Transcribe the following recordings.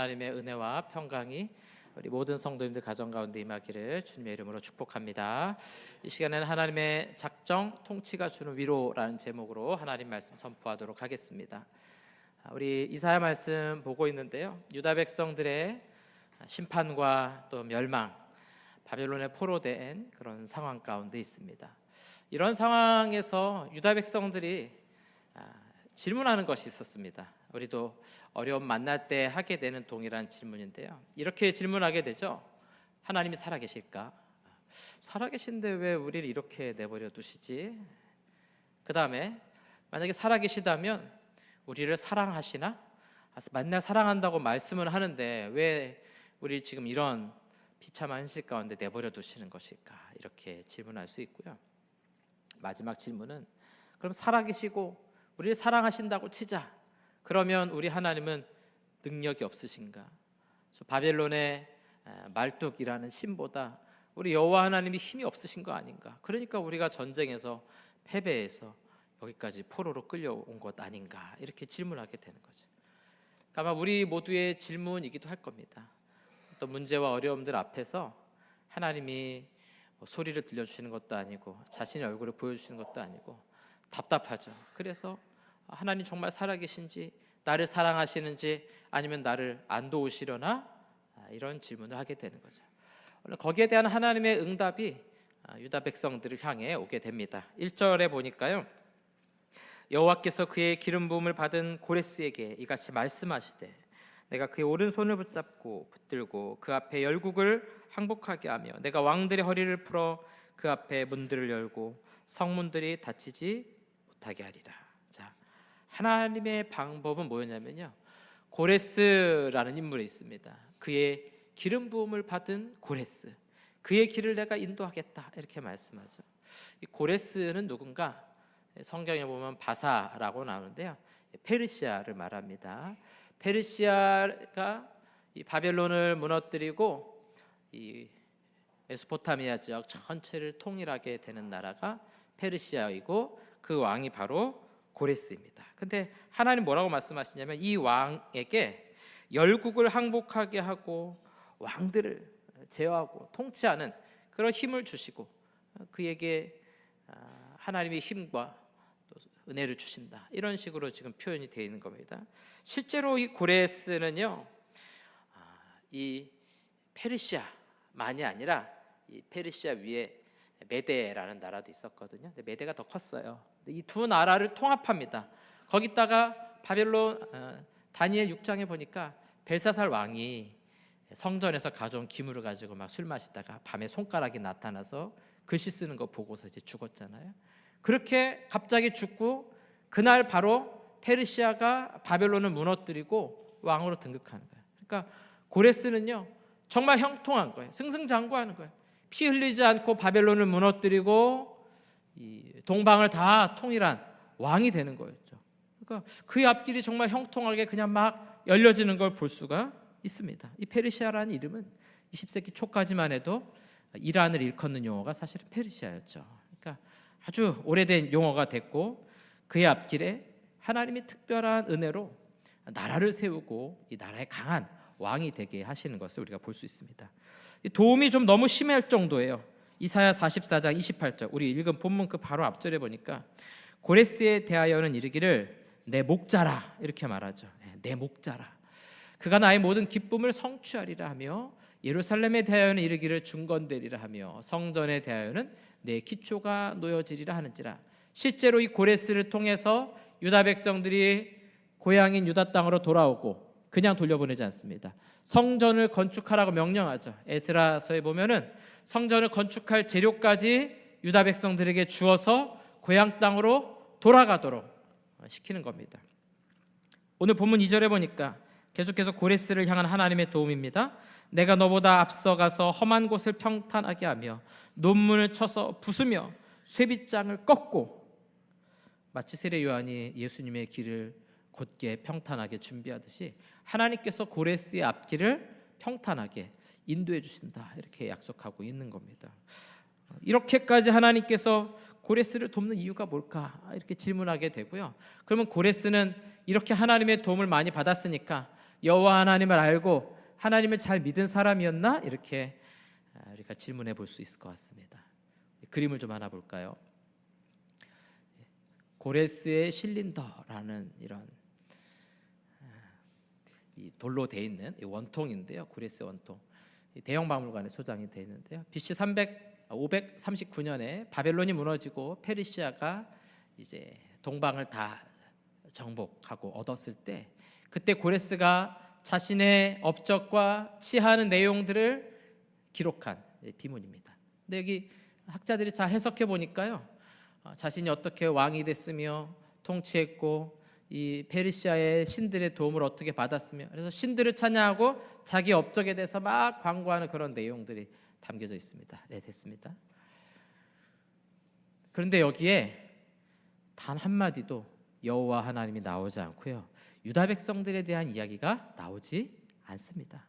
하나님의 은혜와 평강이 우리 모든 성도님들 가정 가운데 임하기를 주님의 이름으로 축복합니다. 이 시간에는 하나님의 작정 통치가 주는 위로라는 제목으로 하나님 말씀 선포하도록 하겠습니다. 우리 이사야 말씀 보고 있는데요, 유다 백성들의 심판과 또 멸망, 바벨론에 포로된 그런 상황 가운데 있습니다. 이런 상황에서 유다 백성들이 질문하는 것이 있었습니다. 우리도 어려움 만날 때 하게 되는 동일한 질문인데요, 이렇게 질문하게 되죠. 하나님이 살아계실까? 살아계신데 왜 우리를 이렇게 내버려 두시지? 그 다음에 만약에 살아계시다면 우리를 사랑하시나? 맨날 사랑한다고 말씀은 하는데 왜 우리를 지금 이런 비참한 현실 가운데 내버려 두시는 것일까? 이렇게 질문할 수 있고요. 마지막 질문은, 그럼 살아계시고 우리를 사랑하신다고 치자. 그러면 우리 하나님은 능력이 없으신가? 바벨론의 말뚝이라는 신보다 우리 여호와 하나님이 힘이 없으신 거 아닌가? 그러니까 우리가 전쟁에서 패배해서 여기까지 포로로 끌려온 것 아닌가? 이렇게 질문하게 되는 거죠. 아마 우리 모두의 질문이기도 할 겁니다. 어떤 문제와 어려움들 앞에서 하나님이 소리를 들려주시는 것도 아니고 자신의 얼굴을 보여주시는 것도 아니고 답답하죠. 그래서 하나님 정말 살아계신지, 나를 사랑하시는지, 아니면 나를 안 도우시려나? 이런 질문을 하게 되는 거죠. 거기에 대한 하나님의 응답이 유다 백성들을 향해 오게 됩니다. 1절에 보니까요, 여호와께서 그의 기름 부음을 받은 고레스에게 이같이 말씀하시되, 내가 그의 오른손을 붙잡고 붙들고 그 앞에 열국을 항복하게 하며 내가 왕들의 허리를 풀어 그 앞에 문들을 열고 성문들이 닫히지 못하게 하리라. 자, 하나님의 방법은 뭐였냐면요, 고레스라는 인물이 있습니다. 그의 기름 부음을 받은 고레스, 그의 길을 내가 인도하겠다, 이렇게 말씀하죠. 이 고레스는 누군가? 성경에 보면 바사라고 나오는데요, 페르시아를 말합니다. 페르시아가 이 바벨론을 무너뜨리고 이 메소포타미아 지역 전체를 통일하게 되는 나라가 페르시아이고, 그 왕이 바로 고레스입니다. 근데 하나님 뭐라고 말씀하시냐면, 이 왕에게 열국을 항복하게 하고 왕들을 제어하고 통치하는 그런 힘을 주시고, 그에게 하나님의 힘과 또 은혜를 주신다, 이런 식으로 지금 표현이 되어 있는 겁니다. 실제로 이 고레스는요, 이 페르시아만이 아니라 이 페르시아 위에 메데라는 나라도 있었거든요. 근데 메데가 더 컸어요. 이 두 나라를 통합합니다. 거기다가 바벨론 다니엘 6장에 보니까 벨사살 왕이 성전에서 가져온 기물을 가지고 막 술 마시다가 밤에 손가락이 나타나서 글씨 쓰는 거 보고서 이제 죽었잖아요. 그렇게 갑자기 죽고 그날 바로 페르시아가 바벨론을 무너뜨리고 왕으로 등극하는 거예요. 그러니까 고레스는요, 정말 형통한 거예요. 승승장구하는 거예요. 피 흘리지 않고 바벨론을 무너뜨리고 이 동방을 다 통일한 왕이 되는 거였죠. 그러니까 그의 앞길이 정말 형통하게 그냥 막 열려지는 걸 볼 수가 있습니다. 이 페르시아라는 이름은 20세기 초까지만 해도 이란을 일컫는 용어가 사실은 페르시아였죠. 그러니까 아주 오래된 용어가 됐고, 그의 앞길에 하나님이 특별한 은혜로 나라를 세우고 이 나라의 강한 왕이 되게 하시는 것을 우리가 볼 수 있습니다. 도움이 좀 너무 심할 정도예요. 이사야 44장 28절, 우리 읽은 본문 그 바로 앞절에 보니까 고레스에 대하여는 이르기를 내 목자라, 이렇게 말하죠. 내 목자라, 그가 나의 모든 기쁨을 성취하리라 하며, 예루살렘에 대하여는 이르기를 중건되리라 하며, 성전에 대하여는 내 기초가 놓여지리라 하는지라. 실제로 이 고레스를 통해서 유다 백성들이 고향인 유다 땅으로 돌아오고 그냥 돌려보내지 않습니다. 성전을 건축하라고 명령하죠. 에스라서에 보면은 성전을 건축할 재료까지 유다 백성들에게 주어서 고향 땅으로 돌아가도록 시키는 겁니다. 오늘 본문 2절에 보니까 계속해서 고레스를 향한 하나님의 도움입니다. 내가 너보다 앞서가서 험한 곳을 평탄하게 하며 논문을 쳐서 부수며 쇠빗장을 꺾고, 마치 세례 요한이 예수님의 길을 곧게 평탄하게 준비하듯이 하나님께서 고레스의 앞길을 평탄하게 인도해 주신다, 이렇게 약속하고 있는 겁니다. 이렇게까지 하나님께서 고레스를 돕는 이유가 뭘까? 이렇게 질문하게 되고요. 그러면 고레스는 이렇게 하나님의 도움을 많이 받았으니까 여호와 하나님을 알고 하나님을 잘 믿은 사람이었나? 이렇게 우리가 질문해 볼 수 있을 것 같습니다. 그림을 좀 하나 볼까요? 고레스의 실린더라는 이런 이 돌로 돼 있는 이 원통인데요. 고레스 원통. 대형 박물관에 소장이 돼 있는데요. BC 539년에 바벨론이 무너지고 페르시아가 이제 동방을 다 정복하고 얻었을 때, 그때 고레스가 자신의 업적과 치하하는 내용들을 기록한 비문입니다. 근데 여기 학자들이 잘 해석해 보니까요, 자신이 어떻게 왕이 됐으며 통치했고 이 페르시아의 신들의 도움을 어떻게 받았으며, 그래서 신들을 찬양하고 자기 업적에 대해서 막 광고하는 그런 내용들이 담겨져 있습니다. 네, 됐습니다. 그런데 여기에 단 한마디도 여호와 하나님이 나오지 않고요, 유다 백성들에 대한 이야기가 나오지 않습니다.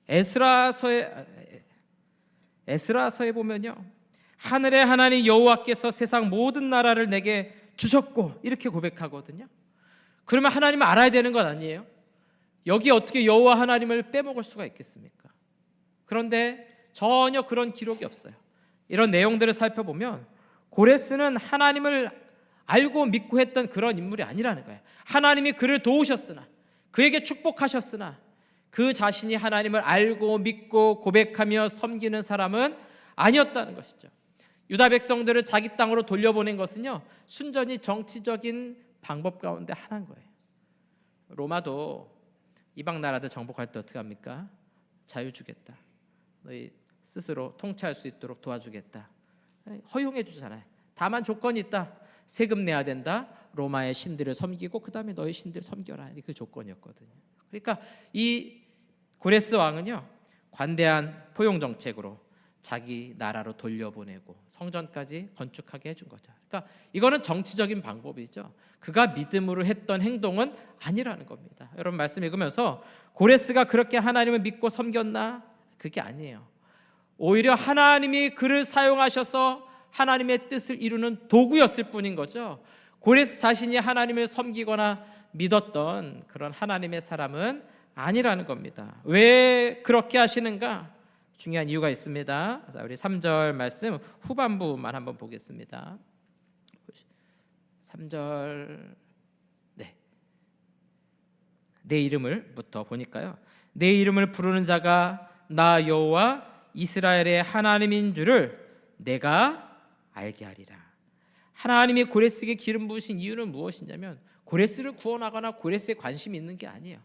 에스라서에 보면요, 하늘의 하나님 여호와께서 세상 모든 나라를 내게 주셨고 이렇게 고백하거든요. 그러면 하나님을 알아야 되는 것 아니에요? 여기 어떻게 여호와 하나님을 빼먹을 수가 있겠습니까? 그런데 전혀 그런 기록이 없어요. 이런 내용들을 살펴보면 고레스는 하나님을 알고 믿고 했던 그런 인물이 아니라는 거예요. 하나님이 그를 도우셨으나, 그에게 축복하셨으나 그 자신이 하나님을 알고 믿고 고백하며 섬기는 사람은 아니었다는 것이죠. 유다 백성들을 자기 땅으로 돌려보낸 것은요, 순전히 정치적인 방법 가운데 하나인 거예요. 로마도 이방 나라들 정복할 때 어떻게 합니까? 자유 주겠다, 너희 스스로 통치할 수 있도록 도와주겠다, 허용해 주잖아요. 다만 조건이 있다. 세금 내야 된다, 로마의 신들을 섬기고 그 다음에 너희 신들 섬겨라, 그 조건이었거든요. 그러니까 이 고레스 왕은요, 관대한 포용 정책으로 자기 나라로 돌려보내고 성전까지 건축하게 해준 거죠. 그러니까 이거는 정치적인 방법이죠. 그가 믿음으로 했던 행동은 아니라는 겁니다. 여러분 말씀 읽으면서 고레스가 그렇게 하나님을 믿고 섬겼나? 그게 아니에요. 오히려 하나님이 그를 사용하셔서 하나님의 뜻을 이루는 도구였을 뿐인 거죠. 고레스 자신이 하나님을 섬기거나 믿었던 그런 하나님의 사람은 아니라는 겁니다. 왜 그렇게 하시는가? 중요한 이유가 있습니다. 자, 우리 3절 말씀 후반부만 한번 보겠습니다. 3절, 내 이름을부터 보니까요, 내 이름을 부르는 자가 나 여호와 이스라엘의 하나님인 줄을 내가 알게 하리라. 하나님이 고레스에게 기름 부으신 이유는 무엇이냐면 고레스를 구원하거나 고레스에 관심이 있는 게 아니에요.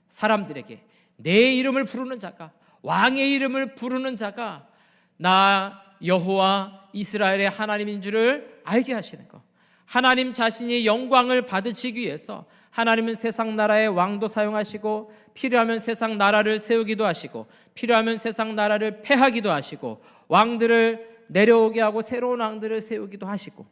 사람들에게 내 이름을 부르는 자가, 왕의 이름을 부르는 자가 나 여호와 이스라엘의 하나님인 줄을 알게 하시는 것. 하나님 자신이 영광을 받으시기 위해서 하나님은 세상 나라의 왕도 사용하시고, 필요하면 세상 나라를 세우기도 하시고, 필요하면 세상 나라를 패하기도 하시고, 왕들을 내려오게 하고 새로운 왕들을 세우기도 하시고,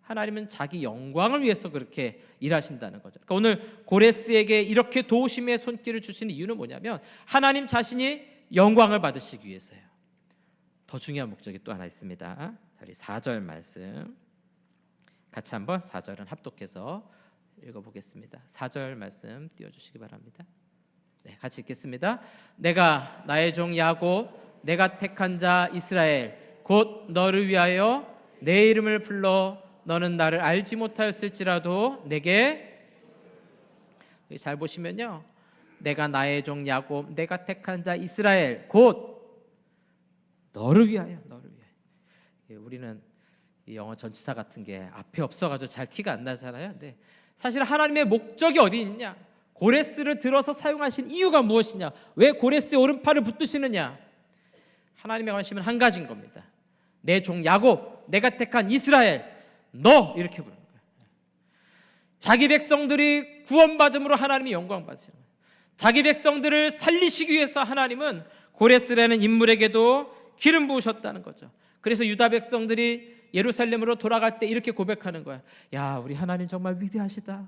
하나님은 자기 영광을 위해서 그렇게 일하신다는 거죠. 그러니까 오늘 고레스에게 이렇게 도우심의 손길을 주시는 이유는 뭐냐면 하나님 자신이 영광을 받으시기 위해서예요. 더 중요한 목적이 또 하나 있습니다. 자, 우리 4절 말씀 같이 한번 4절은 합독해서 읽어보겠습니다. 4절 말씀 띄워주시기 바랍니다. 네, 같이 읽겠습니다. 내가 나의 종 야곱, 내가 택한 자 이스라엘, 곧 너를 위하여 내 이름을 불러 너는 나를 알지 못하였을지라도 내게, 잘 보시면요, 내가 나의 종 야곱, 내가 택한 자 이스라엘, 곧 너를 위하여, 너를 위하여. 우리는 이 영어 전치사 같은 게 앞에 없어가지고 잘 티가 안 나잖아요. 근데 사실 하나님의 목적이 어디 있냐? 고레스를 들어서 사용하신 이유가 무엇이냐? 왜 고레스의 오른팔을 붙드시느냐? 하나님의 관심은 한 가지인 겁니다. 내 종 야곱, 내가 택한 이스라엘, 너, 이렇게 부르는 거예요. 자기 백성들이 구원받음으로 하나님이 영광 받으시는 거예요. 자기 백성들을 살리시기 위해서 하나님은 고레스라는 인물에게도 기름 부으셨다는 거죠. 그래서 유다 백성들이 예루살렘으로 돌아갈 때 이렇게 고백하는 거야. 야, 우리 하나님 정말 위대하시다.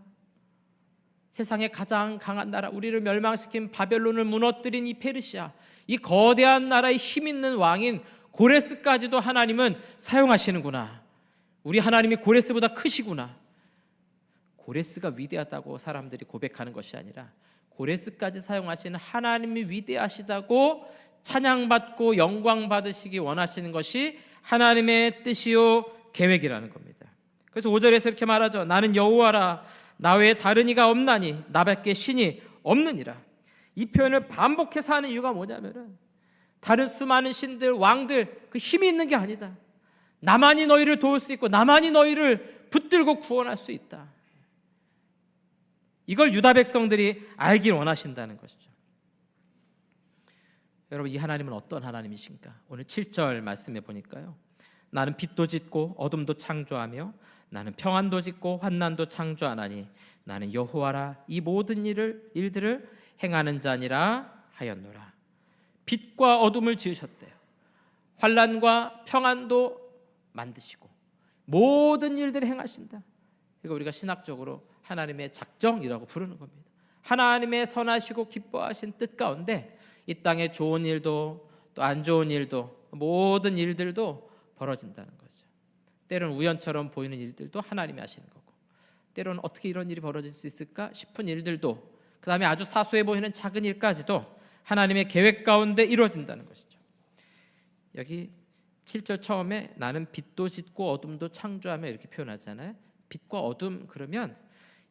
세상에 가장 강한 나라, 우리를 멸망시킨 바벨론을 무너뜨린 이 페르시아, 이 거대한 나라의 힘 있는 왕인 고레스까지도 하나님은 사용하시는구나. 우리 하나님이 고레스보다 크시구나. 고레스가 위대하다고 사람들이 고백하는 것이 아니라 고레스까지 사용하시는 하나님이 위대하시다고 찬양받고 영광 받으시기 원하시는 것이 하나님의 뜻이요 계획이라는 겁니다. 그래서 5절에서 이렇게 말하죠. 나는 여호와라, 나 외에 다른 이가 없나니 나밖에 신이 없느니라. 이 표현을 반복해서 하는 이유가 뭐냐면은 다른 수많은 신들, 왕들 그 힘이 있는 게 아니다. 나만이 너희를 도울 수 있고 나만이 너희를 붙들고 구원할 수 있다. 이걸 유다 백성들이 알길 원하신다는 것이죠. 여러분, 이 하나님은 어떤 하나님이신가? 오늘 7절 말씀해 보니까요, 나는 빛도 짓고 어둠도 창조하며 나는 평안도 짓고 환난도 창조하나니 나는 여호와라, 이 모든 일들을 행하는 자니라 하였노라. 빛과 어둠을 지으셨대요. 환난과 평안도 만드시고 모든 일들을 행하신다. 이거 우리가 신학적으로 하나님의 작정이라고 부르는 겁니다. 하나님의 선하시고 기뻐하신 뜻 가운데 이 땅에 좋은 일도 또 안 좋은 일도 모든 일들도 벌어진다는 거죠. 때로는 우연처럼 보이는 일들도 하나님이 하시는 거고, 때로는 어떻게 이런 일이 벌어질 수 있을까 싶은 일들도, 그 다음에 아주 사소해 보이는 작은 일까지도 하나님의 계획 가운데 이루어진다는 것이죠. 여기 7절 처음에 나는 빛도 짓고 어둠도 창조하며 이렇게 표현하잖아요. 빛과 어둠 그러면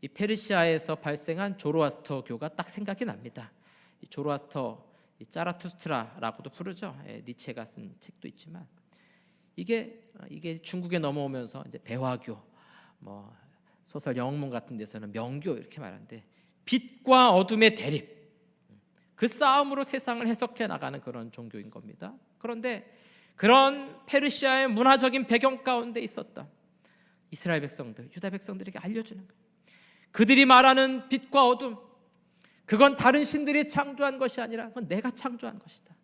이 페르시아에서 발생한 조로아스터교가 딱 생각이 납니다. 이 조로아스터, 이 짜라투스트라라고도 부르죠. 니체가 쓴 책도 있지만 이게 중국에 넘어오면서 이제 배화교, 뭐 소설 영웅문 같은 데서는 명교 이렇게 말하는데, 빛과 어둠의 대립, 그 싸움으로 세상을 해석해 나가는 그런 종교인 겁니다. 그런데 그런 페르시아의 문화적인 배경 가운데 있었던 이스라엘 백성들, 유다 백성들에게 알려주는 거예요. 그들이 말하는 빛과 어둠, 그건 다른 신들이 창조한 것이 아니라 그건 내가 창조한 것이다.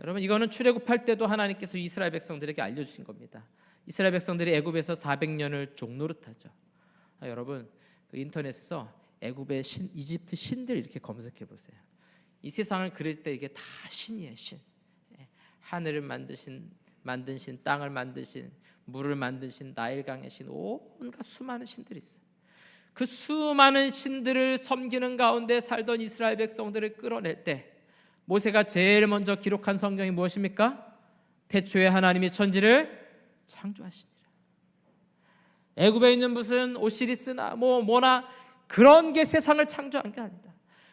여러분, 이거는 출애굽할 때도 하나님께서 이스라엘 백성들에게 알려주신 겁니다. 이스라엘 백성들이 애굽에서 400년을 종노릇하죠. 여러분, 그 인터넷에서 애굽의 신, 이집트 신들 이렇게 검색해 보세요. 이 세상을 그릴 때 이게 다 신이에요. 신. 하늘을 만든 신, 땅을 만드신, 물을 만드신, 나일강의 신, 온갖 수많은 신들이 있어요. 그 수많은 신들을 섬기는 가운데 살던 이스라엘 백성들을 끌어낼 때 모세가 제일 먼저 기록한 성경이 무엇입니까? 태초에 하나님이 천지를 창조하시니라. 애굽에 있는 무슨 오시리스나 뭐나 그런 게 세상을 창조한 게 아니다.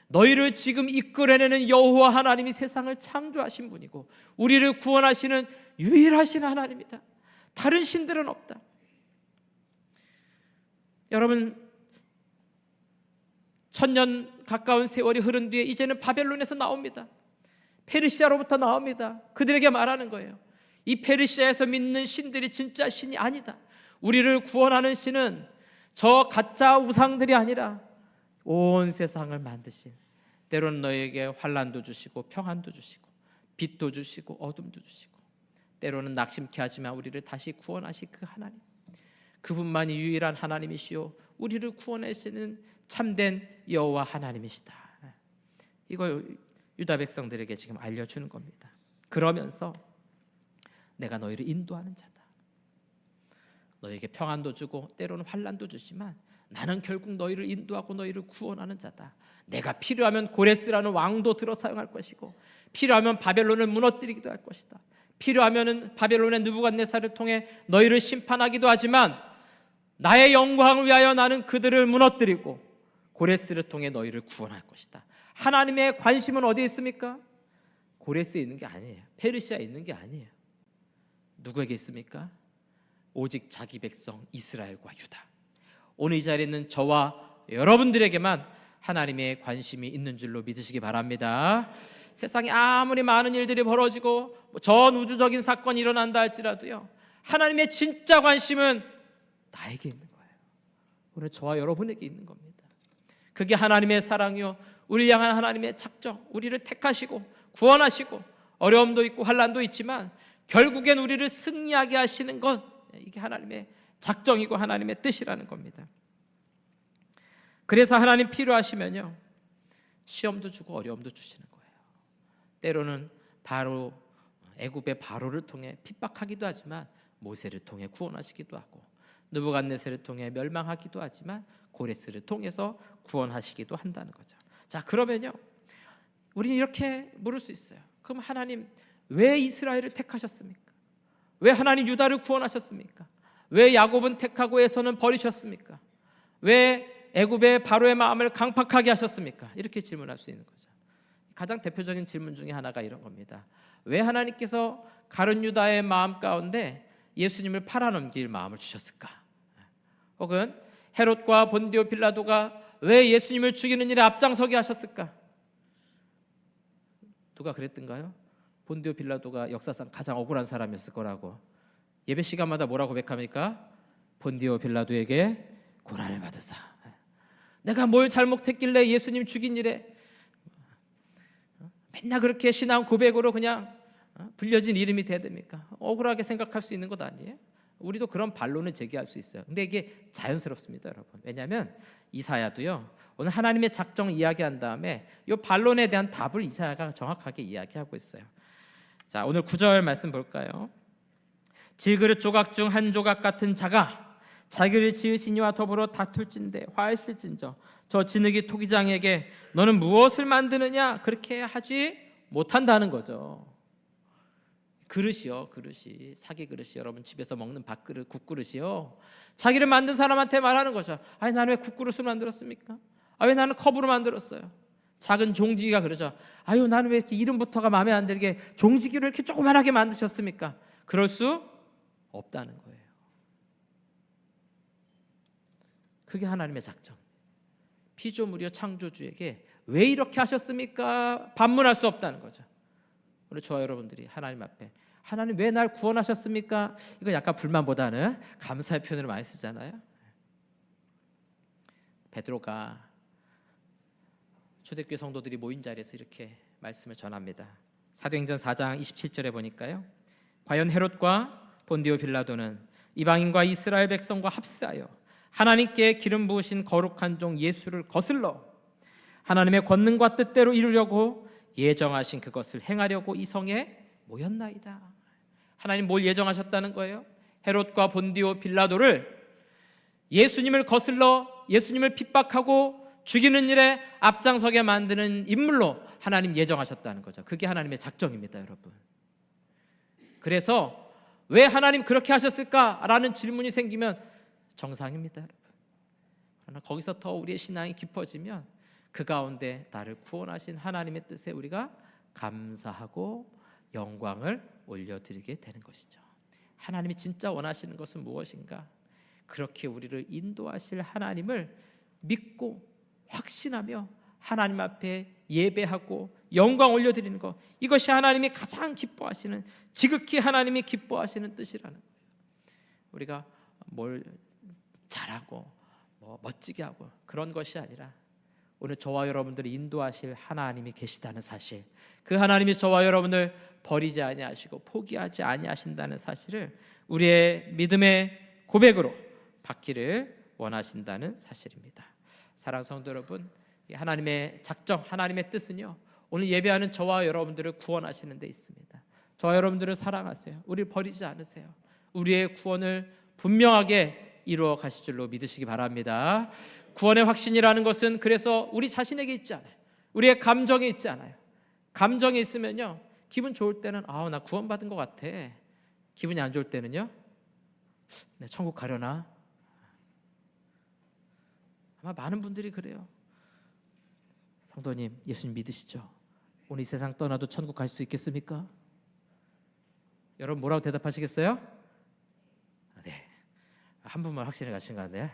너희를 지금 이끌어내는 여호와 하나님이 세상을 창조하신 분이고 우리를 구원하시는 유일하신 하나님이다. 다른 신들은 없다. 여러분, 1000년 가까운 세월이 흐른 뒤에 이제는 바벨론에서 나옵니다. 페르시아로부터 나옵니다. 그들에게 말하는 거예요. 이 페르시아에서 믿는 신들이 진짜 신이 아니다. 우리를 구원하는 신은 저 가짜 우상들이 아니라 온 세상을 만드신, 때로는 너에게 환난도 주시고 평안도 주시고 빛도 주시고 어둠도 주시고 때로는 낙심케 하지만 우리를 다시 구원하실 그 하나님, 그분만이 유일한 하나님이시오, 우리를 구원하시는 참된 여호와 하나님이시다. 이걸 유다 백성들에게 지금 알려주는 겁니다. 그러면서 내가 너희를 인도하는 자다. 너에게 평안도 주고 때로는 환난도 주지만 나는 결국 너희를 인도하고 너희를 구원하는 자다. 내가 필요하면 고레스라는 왕도 들어 사용할 것이고 필요하면 바벨론을 무너뜨리기도 할 것이다. 필요하면 바벨론의 느부갓네살을 통해 너희를 심판하기도 하지만 나의 영광을 위하여 나는 그들을 무너뜨리고 고레스를 통해 너희를 구원할 것이다. 하나님의 관심은 어디에 있습니까? 고레스에 있는 게 아니에요. 페르시아에 있는 게 아니에요. 누구에게 있습니까? 오직 자기 백성 이스라엘과 유다. 오늘 이 자리에 있는 저와 여러분들에게만 하나님의 관심이 있는 줄로 믿으시기 바랍니다. 세상에 아무리 많은 일들이 벌어지고 전 우주적인 사건이 일어난다 할지라도요, 하나님의 진짜 관심은 나에게 있는 거예요. 오늘 저와 여러분에게 있는 겁니다. 그게 하나님의 사랑이요, 우리를 향한 하나님의 작정, 우리를 택하시고 구원하시고 어려움도 있고 환난도 있지만 결국엔 우리를 승리하게 하시는 것, 이게 하나님의 작정이고 하나님의 뜻이라는 겁니다. 그래서 하나님 필요하시면요, 시험도 주고 어려움도 주시는 거예요. 때로는 바로 애굽의 바로를 통해 핍박하기도 하지만 모세를 통해 구원하시기도 하고, 느부갓네살을 통해 멸망하기도 하지만 고레스를 통해서 구원하시기도 한다는 거죠. 자, 그러면요, 우리는 이렇게 물을 수 있어요. 그럼 하나님 왜 이스라엘을 택하셨습니까? 왜 하나님 유다를 구원하셨습니까? 왜 야곱은 택하고 에서는 버리셨습니까? 왜 애굽의 바로의 마음을 강팍하게 하셨습니까? 이렇게 질문할 수 있는 거죠. 가장 대표적인 질문 중에 하나가 이런 겁니다. 왜 하나님께서 가룟 유다의 마음 가운데 예수님을 팔아넘길 마음을 주셨을까? 혹은 헤롯과 본디오 빌라도가 왜 예수님을 죽이는 일에 앞장서게 하셨을까? 누가 그랬던가요? 본디오 빌라도가 역사상 가장 억울한 사람이었을 거라고. 예배 시간마다 뭐라고 고백합니까? 본디오 빌라도에게 고난을 받으사. 내가 뭘 잘못했길래 예수님 죽인 일에 맨날 그렇게 신앙 고백으로 그냥 불려진 이름이 돼야 됩니까? 억울하게 생각할 수 있는 것 아니에요? 우리도 그런 반론을 제기할 수 있어요. 근데 이게 자연스럽습니다, 여러분. 왜냐하면 이사야도요, 오늘 하나님의 작정 이야기한 다음에 이 반론에 대한 답을 이사야가 정확하게 이야기하고 있어요. 자, 오늘 9절 말씀 볼까요? 질그릇 조각 중 한 조각 같은 자가 자기를 지으신 이와 더불어 다툴진대 화했을진저 저 진흙이 토기장에게 너는 무엇을 만드느냐 그렇게 하지 못한다는 거죠. 그릇이요, 그릇이, 사기 그릇이, 여러분 집에서 먹는 밥그릇, 국그릇이요, 자기를 만든 사람한테 말하는 거죠. 아니, 나는 왜 국그릇을 만들었습니까? 왜 나는 컵으로 만들었어요? 작은 종지기가 그러죠. 아유, 나는 왜 이렇게 이름부터가 마음에 안 들게 종지기를 이렇게 조그만하게 만드셨습니까? 그럴 수 없다는 거예요. 그게 하나님의 작정. 피조물이요 창조주에게 왜 이렇게 하셨습니까? 반문할 수 없다는 거죠. 오늘 저와 여러분들이 하나님 앞에 하나님 왜 날 구원하셨습니까? 이거 약간 불만보다는 감사의 표현을 많이 쓰잖아요. 베드로가 초대교회 성도들이 모인 자리에서 이렇게 말씀을 전합니다. 사도행전 4장 27절에 보니까요, 과연 헤롯과 본디오 빌라도는 이방인과 이스라엘 백성과 합세하여 하나님께 기름 부으신 거룩한 종 예수를 거슬러 하나님의 권능과 뜻대로 이루려고 예정하신 그것을 행하려고 이 성에 모였나이다. 하나님 뭘 예정하셨다는 거예요? 헤롯과 본디오 빌라도를 예수님을 거슬러 예수님을 핍박하고 죽이는 일에 앞장서게 만드는 인물로 하나님 예정하셨다는 거죠. 그게 하나님의 작정입니다, 여러분. 그래서 왜 하나님 그렇게 하셨을까라는 질문이 생기면 정상입니다, 여러분. 그러나 거기서 더 우리의 신앙이 깊어지면 그 가운데 나를 구원하신 하나님의 뜻에 우리가 감사하고 영광을 올려드리게 되는 것이죠. 하나님이 진짜 원하시는 것은 무엇인가? 그렇게 우리를 인도하실 하나님을 믿고 확신하며 하나님 앞에 예배하고 영광 올려드리는 것, 이것이 하나님이 가장 기뻐하시는, 지극히 하나님이 기뻐하시는 뜻이라는 거예요. 우리가 뭘 잘하고 뭐 멋지게 하고 그런 것이 아니라 오늘 저와 여러분들을 인도하실 하나님이 계시다는 사실, 그 하나님이 저와 여러분을 버리지 아니하시고 포기하지 아니하신다는 사실을 우리의 믿음의 고백으로 받기를 원하신다는 사실입니다. 사랑하는 성도 여러분, 하나님의 작정, 하나님의 뜻은요, 오늘 예배하는 저와 여러분들을 구원하시는 데 있습니다. 저와 여러분들을 사랑하세요. 우리를 버리지 않으세요. 우리의 구원을 분명하게 이루어 가실 줄로 믿으시기 바랍니다. 구원의 확신이라는 것은 그래서 우리 자신에게 있지 않아요. 우리의 감정에 있지 않아요. 감정이 있으면요, 기분 좋을 때는 나 구원받은 것 같아. 기분이 안 좋을 때는요, 내 천국 가려나? 아마 많은 분들이 그래요. 성도님, 예수님 믿으시죠? 오늘 이 세상 떠나도 천국 갈 수 있겠습니까? 여러분 뭐라고 대답하시겠어요? 네, 한 분만 확신을 가신 것 같네요.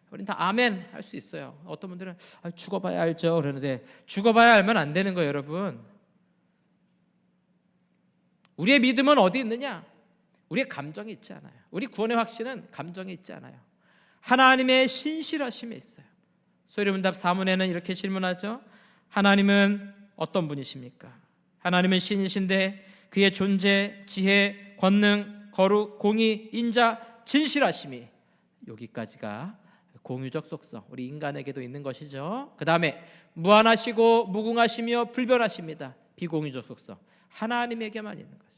우린 다 아멘 할 수 있어요. 어떤 분들은 죽어봐야 알죠 그러는데, 죽어봐야 알면 안 되는 거예요, 여러분. 우리의 믿음은 어디 있느냐? 우리의 감정에 있지 않아요. 우리 구원의 확신은 감정에 있지 않아요. 하나님의 신실하심에 있어요. 소리문답 4문에는 이렇게 질문하죠. 하나님은 어떤 분이십니까? 하나님은 신이신데 그의 존재, 지혜, 권능, 거룩, 공의, 인자, 진실하심이, 여기까지가 공유적 속성, 우리 인간에게도 있는 것이죠. 그 다음에 무한하시고 무궁하시며 불변하십니다. 비공유적 속성, 하나님에게만 있는 거죠.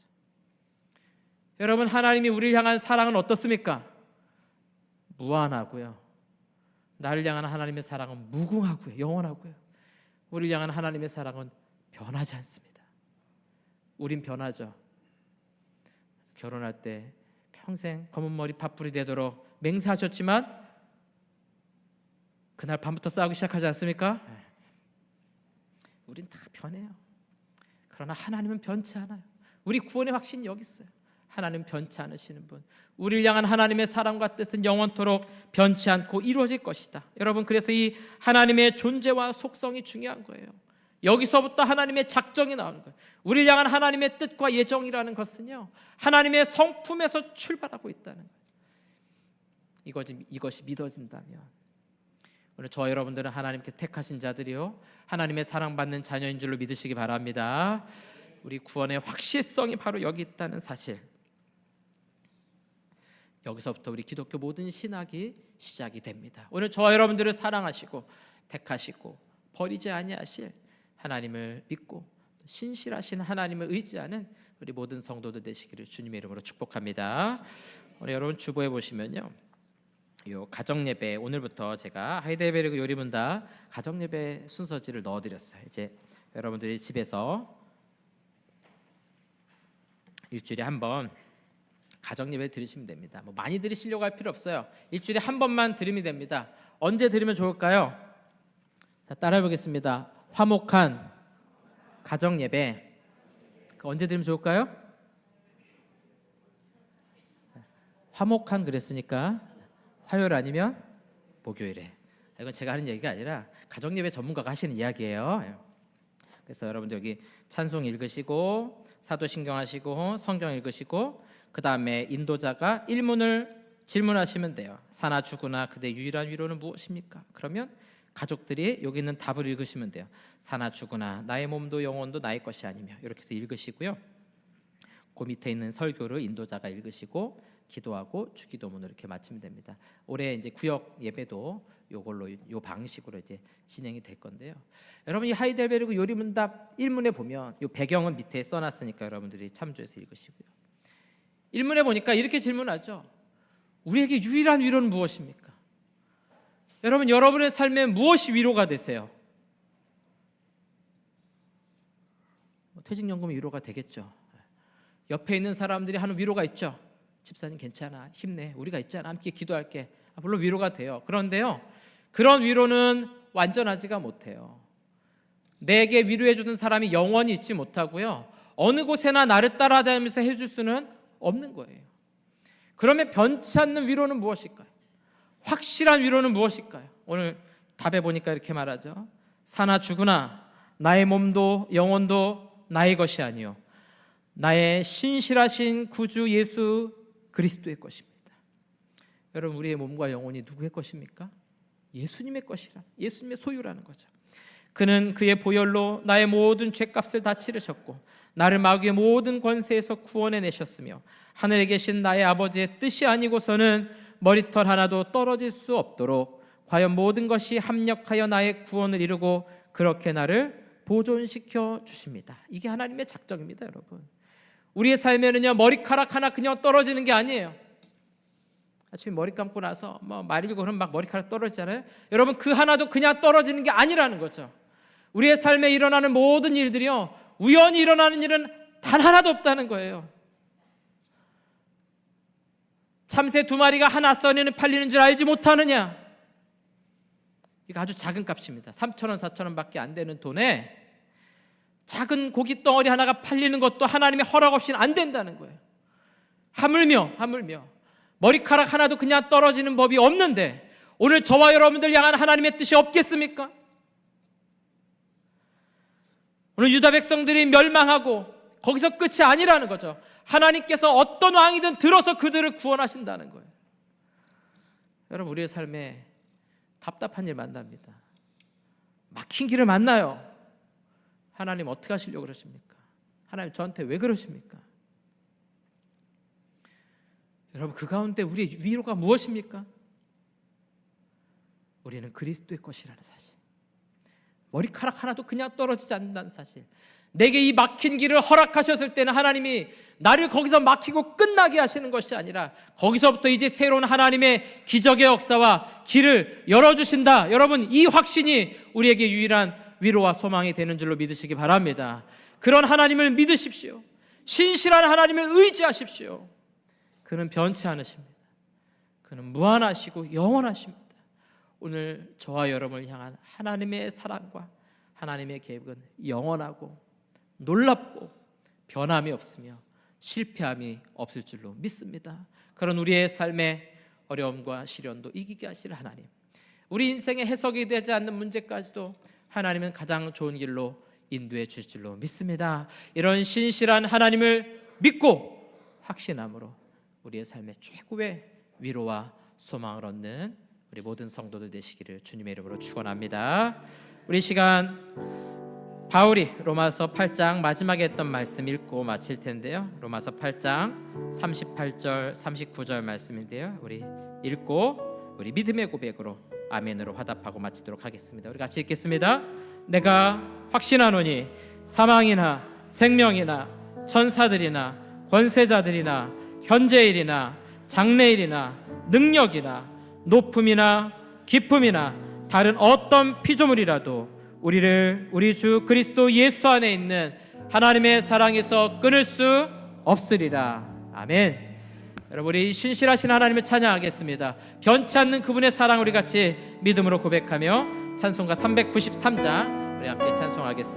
여러분, 하나님이 우리를 향한 사랑은 어떻습니까? 무한하고요. 나를 향한 하나님의 사랑은 무궁하고요. 영원하고요. 우리를 향한 하나님의 사랑은 변하지 않습니다. 우린 변하죠. 결혼할 때 평생 검은 머리 팥불이 되도록 맹세하셨지만 그날 밤부터 싸우기 시작하지 않습니까? 우린 다 변해요. 그러나 하나님은 변치 않아요. 우리 구원의 확신이 여기 있어요. 하나님은 변치 않으시는 분. 우리를 향한 하나님의 사랑과 뜻은 영원토록 변치 않고 이루어질 것이다. 여러분, 그래서 이 하나님의 존재와 속성이 중요한 거예요. 여기서부터 하나님의 작정이 나오는 거예요. 우리를 향한 하나님의 뜻과 예정이라는 것은요, 하나님의 성품에서 출발하고 있다는 거예요. 이것이 믿어진다면 오늘 저 여러분들은 하나님께서 택하신 자들이요, 하나님의 사랑받는 자녀인 줄로 믿으시기 바랍니다. 우리 구원의 확실성이 바로 여기 있다는 사실, 여기서부터 우리 기독교 모든 신학이 시작이 됩니다. 오늘 저와 여러분들을 사랑하시고 택하시고 버리지 아니하실 하나님을 믿고 신실하신 하나님을 의지하는 우리 모든 성도들 되시기를 주님의 이름으로 축복합니다. 오늘 여러분 주보에 보시면요, 요 가정예배, 오늘부터 제가 하이델베르그 요리문답 가정예배 순서지를 넣어드렸어요. 이제 여러분들이 집에서 일주일에 한 번 가정예배 드리시면 됩니다. 뭐 많이 드리시려고 할 필요 없어요. 일주일에 한 번만 드리면 됩니다. 언제 드리면 좋을까요? 자, 따라해 보겠습니다. 화목한 가정예배, 언제 드리면 좋을까요? 화목한 그랬으니까 화요일 아니면 목요일에. 이건 제가 하는 얘기가 아니라 가정예배 전문가가 하시는 이야기예요. 그래서 여러분들 여기 찬송 읽으시고 사도신경 하시고 성경 읽으시고, 그 다음에 인도자가 1문을 질문하시면 돼요. 사나 죽으나 그대 유일한 위로는 무엇입니까? 그러면 가족들이 여기 있는 답을 읽으시면 돼요. 사나 죽으나 나의 몸도 영혼도 나의 것이 아니며, 이렇게 해서 읽으시고요. 그 밑에 있는 설교를 인도자가 읽으시고 기도하고 주기도문을 이렇게 마치면 됩니다. 올해 이제 구역 예배도 요걸로 요 방식으로 이제 진행이 될 건데요. 여러분, 이 하이델베르그 요리문답 1문에 보면 요 배경은 밑에 써놨으니까 여러분들이 참조해서 읽으시고요. 1문에 보니까 이렇게 질문하죠. 우리에게 유일한 위로는 무엇입니까? 여러분, 여러분의 삶에 무엇이 위로가 되세요? 퇴직연금이 위로가 되겠죠. 옆에 있는 사람들이 하는 위로가 있죠. 집사님 괜찮아, 힘내, 우리가 있잖아, 함께 기도할게. 물론 위로가 돼요. 그런데요, 그런 위로는 완전하지가 못해요. 내게 위로해 주는 사람이 영원히 있지 못하고요, 어느 곳에나 나를 따라다니면서 해줄 수는 없는 거예요. 그러면 변치 않는 위로는 무엇일까요? 확실한 위로는 무엇일까요? 오늘 답에 보니까 이렇게 말하죠. 사나 죽으나 나의 몸도 영혼도 나의 것이 아니요 나의 신실하신 구주 예수 그리스도의 것입니다. 여러분, 우리의 몸과 영혼이 누구의 것입니까? 예수님의 것이라, 예수님의 소유라는 거죠. 그는 그의 보혈로 나의 모든 죄값을 다 치르셨고 나를 마귀의 모든 권세에서 구원해 내셨으며 하늘에 계신 나의 아버지의 뜻이 아니고서는 머리털 하나도 떨어질 수 없도록 과연 모든 것이 합력하여 나의 구원을 이루고 그렇게 나를 보존시켜 주십니다. 이게 하나님의 작정입니다. 여러분, 우리의 삶에는요, 머리카락 하나 그냥 떨어지는 게 아니에요. 아침에 머리 감고 나서 말리고 그러면 막 머리카락 떨어지잖아요. 여러분, 그 하나도 그냥 떨어지는 게 아니라는 거죠. 우리의 삶에 일어나는 모든 일들이요, 우연히 일어나는 일은 단 하나도 없다는 거예요. 참새 2마리가 한 아싸니는 팔리는 줄 알지 못하느냐? 이거 아주 작은 값입니다. 3,000원, 4,000원 밖에 안 되는 돈에 작은 고기 덩어리 하나가 팔리는 것도 하나님의 허락 없이는 안 된다는 거예요. 하물며 머리카락 하나도 그냥 떨어지는 법이 없는데 오늘 저와 여러분들 향한 하나님의 뜻이 없겠습니까? 오늘 유다 백성들이 멸망하고 거기서 끝이 아니라는 거죠. 하나님께서 어떤 왕이든 들어서 그들을 구원하신다는 거예요. 여러분, 우리의 삶에 답답한 일 만납니다. 막힌 길을 만나요. 하나님 어떻게 하시려고 그러십니까? 하나님 저한테 왜 그러십니까? 여러분, 그 가운데 우리의 위로가 무엇입니까? 우리는 그리스도의 것이라는 사실, 머리카락 하나도 그냥 떨어지지 않는다는 사실, 내게 이 막힌 길을 허락하셨을 때는 하나님이 나를 거기서 막히고 끝나게 하시는 것이 아니라 거기서부터 이제 새로운 하나님의 기적의 역사와 길을 열어주신다. 여러분, 이 확신이 우리에게 유일한 위로와 소망이 되는 줄로 믿으시기 바랍니다. 그런 하나님을 믿으십시오. 신실한 하나님을 의지하십시오. 그는 변치 않으십니다. 그는 무한하시고 영원하십니다. 오늘 저와 여러분을 향한 하나님의 사랑과 하나님의 계획은 영원하고 놀랍고 변함이 없으며 실패함이 없을 줄로 믿습니다. 그런 우리의 삶의 어려움과 시련도 이기게 하실 하나님, 우리 인생의 해석이 되지 않는 문제까지도 하나님은 가장 좋은 길로 인도해 주실 줄로 믿습니다. 이런 신실한 하나님을 믿고 확신함으로 우리의 삶의 최고의 위로와 소망을 얻는 우리 모든 성도들 되시기를 주님의 이름으로 축원합니다. 우리 시간 바울이 로마서 8장 마지막에 했던 말씀 읽고 마칠 텐데요. 로마서 8장 38절 39절 말씀인데요. 우리 읽고 우리 믿음의 고백으로 아멘으로 화답하고 마치도록 하겠습니다. 우리 같이 읽겠습니다. 내가 확신하노니 사망이나 생명이나 천사들이나 권세자들이나 현재일이나 장래일이나 능력이나 높음이나 깊음이나 다른 어떤 피조물이라도 우리를 우리 주 그리스도 예수 안에 있는 하나님의 사랑에서 끊을 수 없으리라. 아멘. 여러분, 우리 신실하신 하나님을 찬양하겠습니다. 변치 않는 그분의 사랑 우리 같이 믿음으로 고백하며 찬송가 393장 우리 함께 찬송하겠습니다.